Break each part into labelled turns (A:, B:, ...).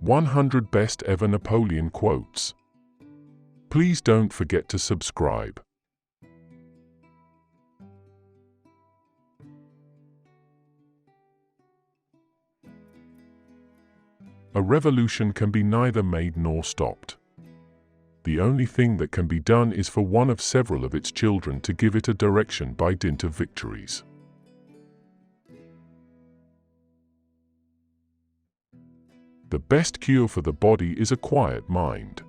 A: 100 Best Ever Napoleon Quotes. Please don't forget to subscribe. A revolution can be neither made nor stopped. The only thing that can be done is for one of several of its children to give it a direction by dint of victories. The best cure for the body is a quiet mind.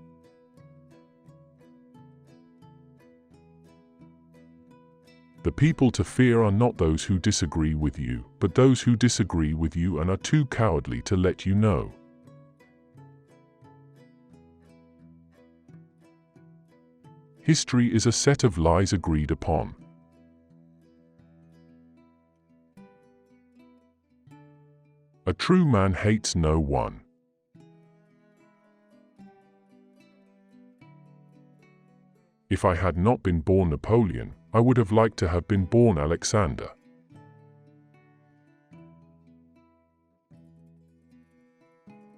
A: The people to fear are not those who disagree with you, but those who disagree with you and are too cowardly to let you know. History is a set of lies agreed upon. A true man hates no one. If I had not been born Napoleon, I would have liked to have been born Alexander.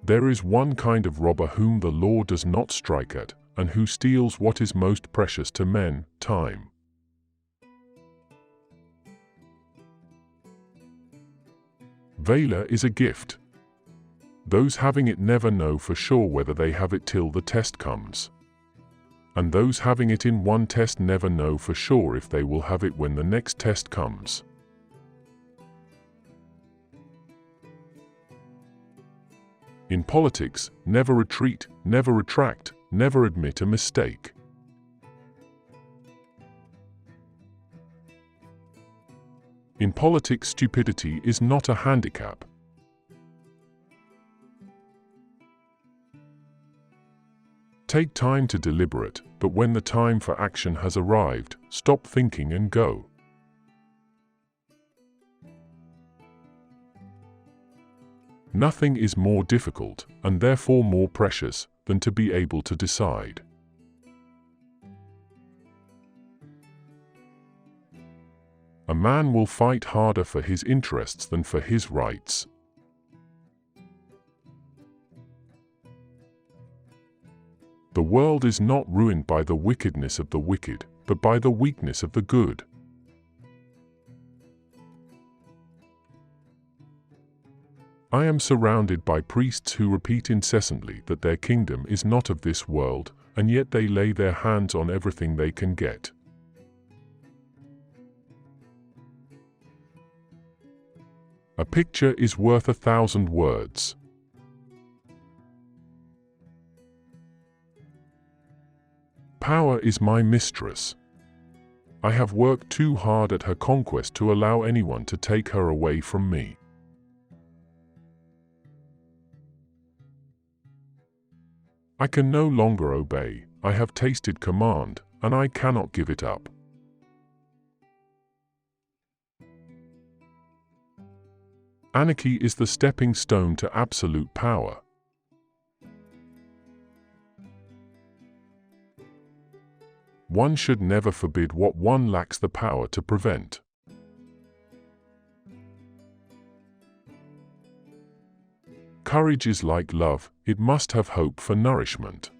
A: There is one kind of robber whom the law does not strike at, and who steals what is most precious to men, time. Valor is a gift. Those having it never know for sure whether they have it till the test comes. And those having it in one test never know for sure if they will have it when the next test comes. In politics, never retreat, never retract, never admit a mistake. In politics, stupidity is not a handicap. Take time to deliberate, but when the time for action has arrived, stop thinking and go. Nothing is more difficult, and therefore more precious, than to be able to decide. A man will fight harder for his interests than for his rights. The world is not ruined by the wickedness of the wicked, but by the weakness of the good. I am surrounded by priests who repeat incessantly that their kingdom is not of this world, and yet they lay their hands on everything they can get. A picture is worth 1,000 words. Power is my mistress. I have worked too hard at her conquest to allow anyone to take her away from me. I can no longer obey, I have tasted command, and I cannot give it up. Anarchy is the stepping stone to absolute power. One should never forbid what one lacks the power to prevent. Courage is like love, it must have hope for nourishment.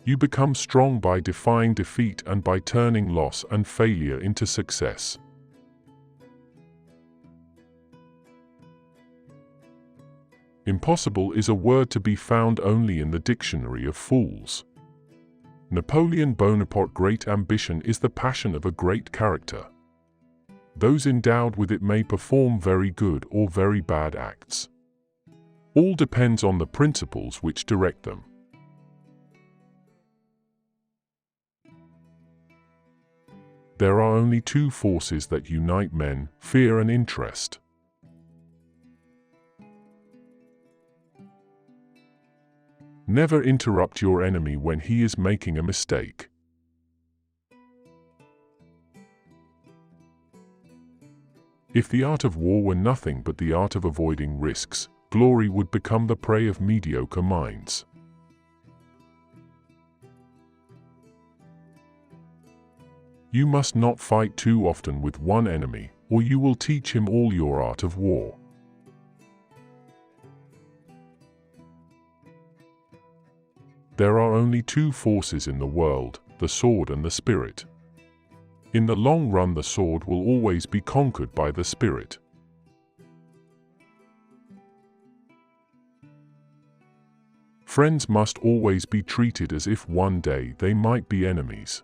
A: You become strong by defying defeat and by turning loss and failure into success. Impossible is a word to be found only in the dictionary of fools. Napoleon Bonaparte. Great ambition is the passion of a great character. Those endowed with it may perform very good or very bad acts. All depends on the principles which direct them. There are only two forces that unite men, fear and interest. Never interrupt your enemy when he is making a mistake. If the art of war were nothing but the art of avoiding risks, glory would become the prey of mediocre minds. You must not fight too often with one enemy, or you will teach him all your art of war. There are only two forces in the world, the sword and the spirit. In the long run, the sword will always be conquered by the spirit. Friends must always be treated as if one day they might be enemies.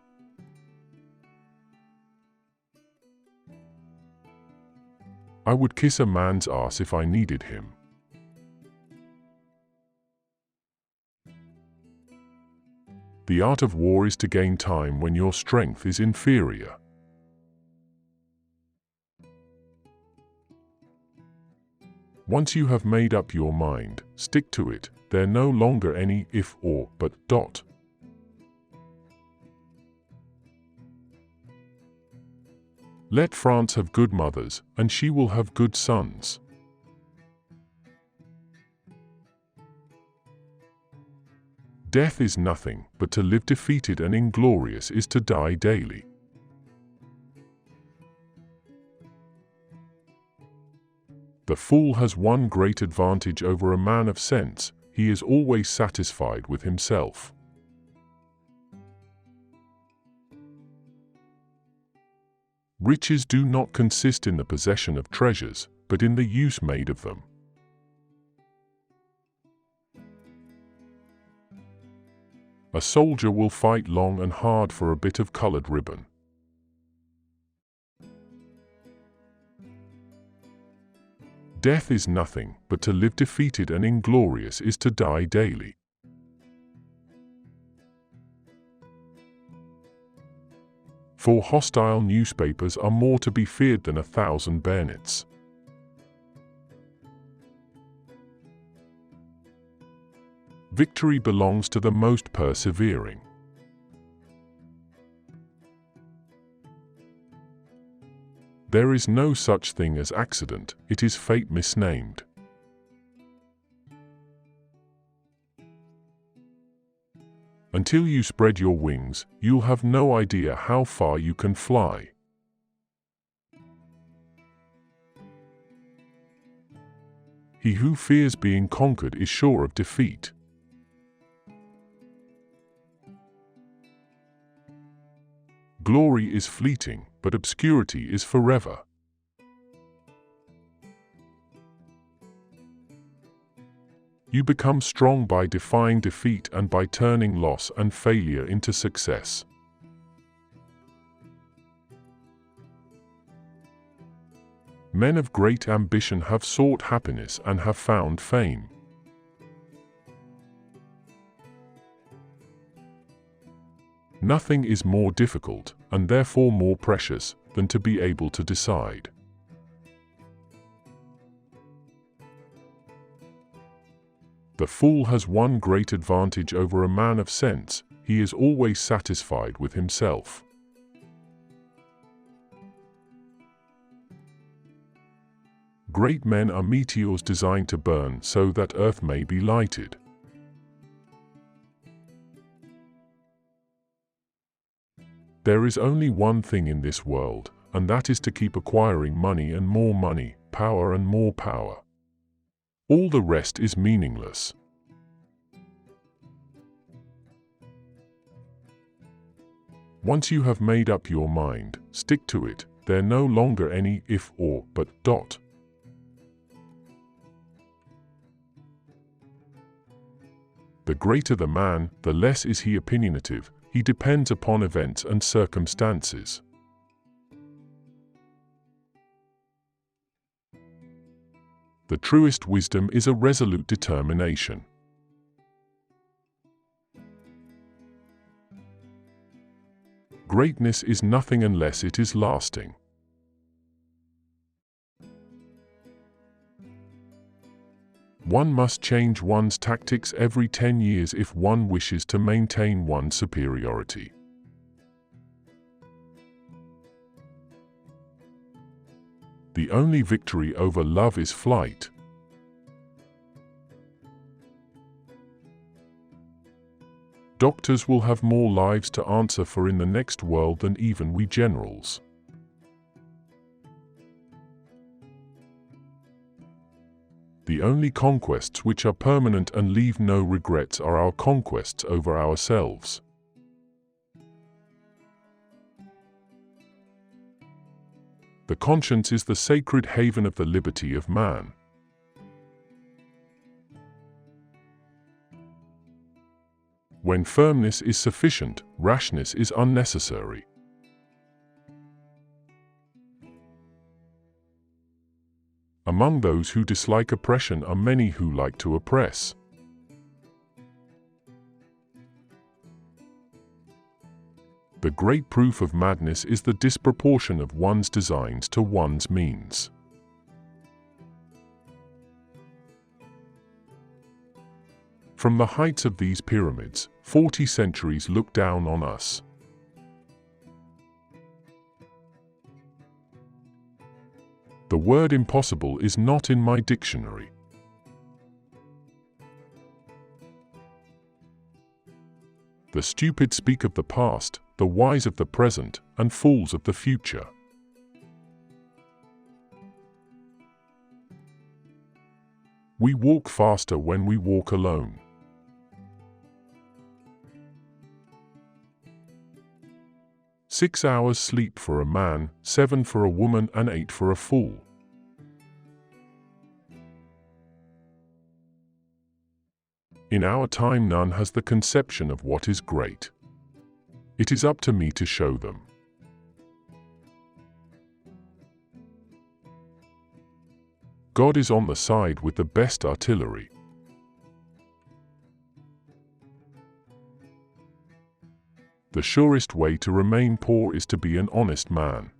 A: I would kiss a man's ass if I needed him. The art of war is to gain time when your strength is inferior. Once you have made up your mind, stick to it. There no longer any if or but dot. Let France have good mothers, and she will have good sons. Death is nothing, but to live defeated and inglorious is to die daily. The fool has one great advantage over a man of sense: he is always satisfied with himself. Riches do not consist in the possession of treasures, but in the use made of them. A soldier will fight long and hard for a bit of colored ribbon. Death is nothing, but to live defeated and inglorious is to die daily. For hostile newspapers are more to be feared than 1,000 bayonets. Victory belongs to the most persevering. There is no such thing as accident, it is fate misnamed. Until you spread your wings, you'll have no idea how far you can fly. He who fears being conquered is sure of defeat. Glory is fleeting, but obscurity is forever. You become strong by defying defeat and by turning loss and failure into success. Men of great ambition have sought happiness and have found fame. Nothing is more difficult, and therefore more precious, than to be able to decide. The fool has one great advantage over a man of sense: he is always satisfied with himself. Great men are meteors designed to burn so that earth may be lighted. There is only one thing in this world, and that is to keep acquiring money and more money, power and more power. All the rest is meaningless. Once you have made up your mind, stick to it. There no longer any if or but dot. The greater the man, the less is he opinionative. He depends upon events and circumstances. The truest wisdom is a resolute determination. Greatness is nothing unless it is lasting. One must change one's tactics every 10 years if one wishes to maintain one's superiority. The only victory over love is flight. Doctors will have more lives to answer for in the next world than even we generals. The only conquests which are permanent and leave no regrets are our conquests over ourselves. The conscience is the sacred haven of the liberty of man. When firmness is sufficient, rashness is unnecessary. Among those who dislike oppression are many who like to oppress. The great proof of madness is the disproportion of one's designs to one's means. From the heights of these pyramids, 40 centuries look down on us. The word impossible is not in my dictionary. The stupid speak of the past, the wise of the present, and fools of the future. We walk faster when we walk alone. "6 hours sleep for a man, 7 for a woman, and 8 for a fool." In our time none has the conception of what is great. It is up to me to show them. God is on the side with the best artillery. The surest way to remain poor is to be an honest man.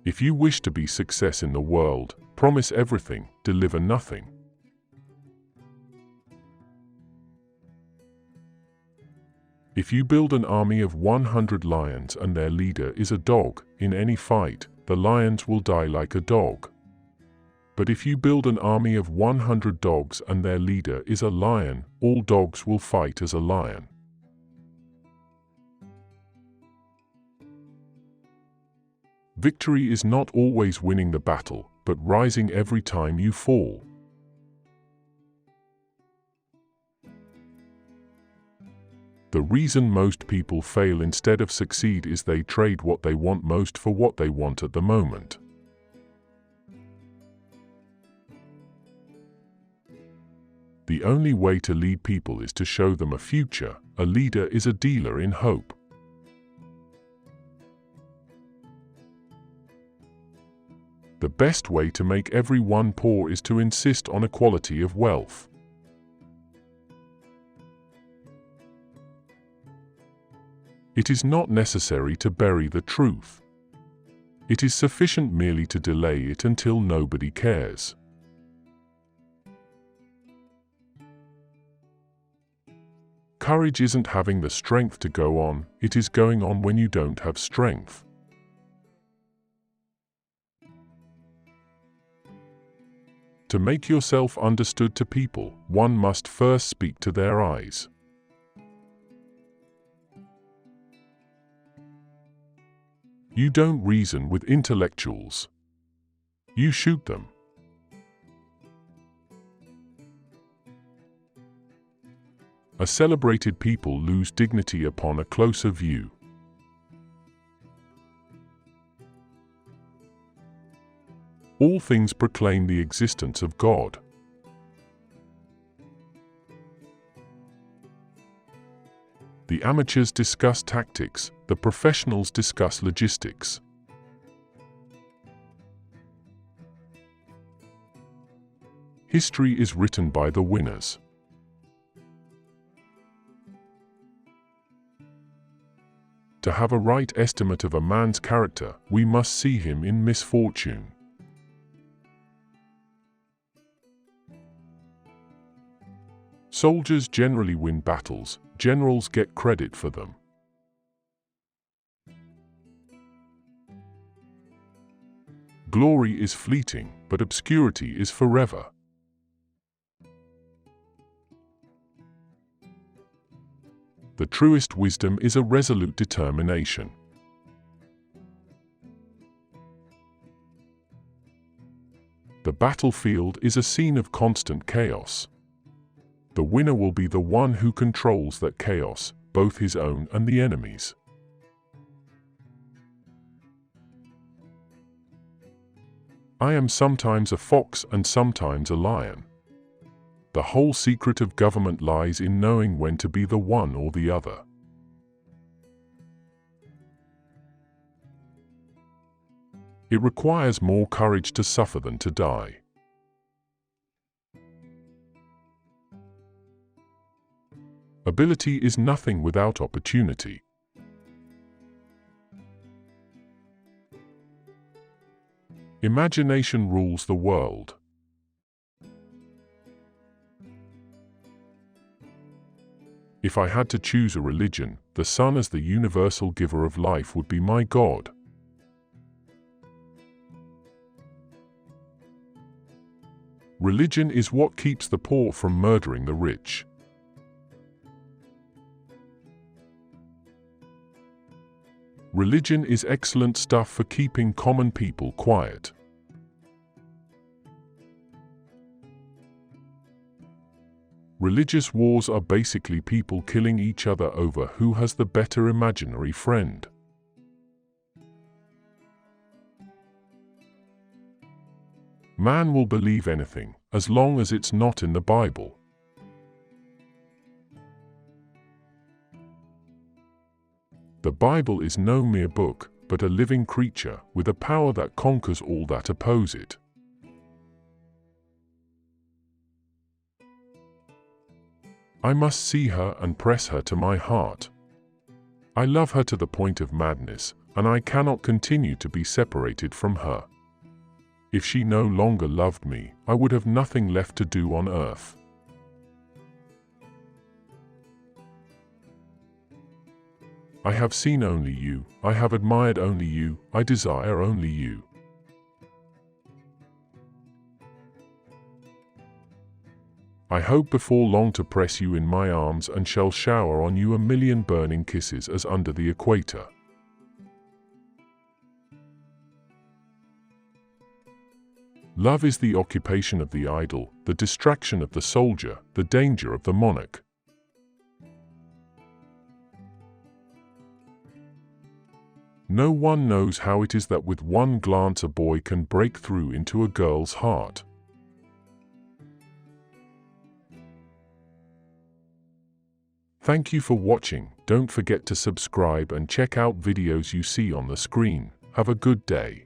A: If you wish to be success in the world, promise everything, deliver nothing. If you build an army of 100 lions and their leader is a dog, in any fight, the lions will die like a dog. But if you build an army of 100 dogs and their leader is a lion, all dogs will fight as a lion. Victory is not always winning the battle, but rising every time you fall. The reason most people fail instead of succeed is they trade what they want most for what they want at the moment. The only way to lead people is to show them a future. A leader is a dealer in hope. The best way to make everyone poor is to insist on equality of wealth. It is not necessary to bury the truth. It is sufficient merely to delay it until nobody cares. Courage isn't having the strength to go on, it is going on when you don't have strength. To make yourself understood to people, one must first speak to their eyes. You don't reason with intellectuals. You shoot them. A celebrated people lose dignity upon a closer view. All things proclaim the existence of God. The amateurs discuss tactics, the professionals discuss logistics. History is written by the winners. To have a right estimate of a man's character, we must see him in misfortune. Soldiers generally win battles, generals get credit for them. Glory is fleeting, but obscurity is forever. The truest wisdom is a resolute determination. The battlefield is a scene of constant chaos. The winner will be the one who controls that chaos, both his own and the enemy's. I am sometimes a fox and sometimes a lion. The whole secret of government lies in knowing when to be the one or the other. It requires more courage to suffer than to die. Ability is nothing without opportunity. Imagination rules the world. If I had to choose a religion, the sun as the universal giver of life would be my God. Religion is what keeps the poor from murdering the rich. Religion is excellent stuff for keeping common people quiet. Religious wars are basically people killing each other over who has the better imaginary friend. Man will believe anything, as long as it's not in the Bible. The Bible is no mere book, but a living creature, with a power that conquers all that oppose it. I must see her and press her to my heart. I love her to the point of madness, and I cannot continue to be separated from her. If she no longer loved me, I would have nothing left to do on earth. I have seen only you, I have admired only you, I desire only you. I hope before long to press you in my arms and shall shower on you a million burning kisses as under the equator. Love is the occupation of the idle, the distraction of the soldier, the danger of the monarch. No one knows how it is that with one glance a boy can break through into a girl's heart. Thank you for watching. Don't forget to subscribe and check out videos you see on the screen. Have a good day.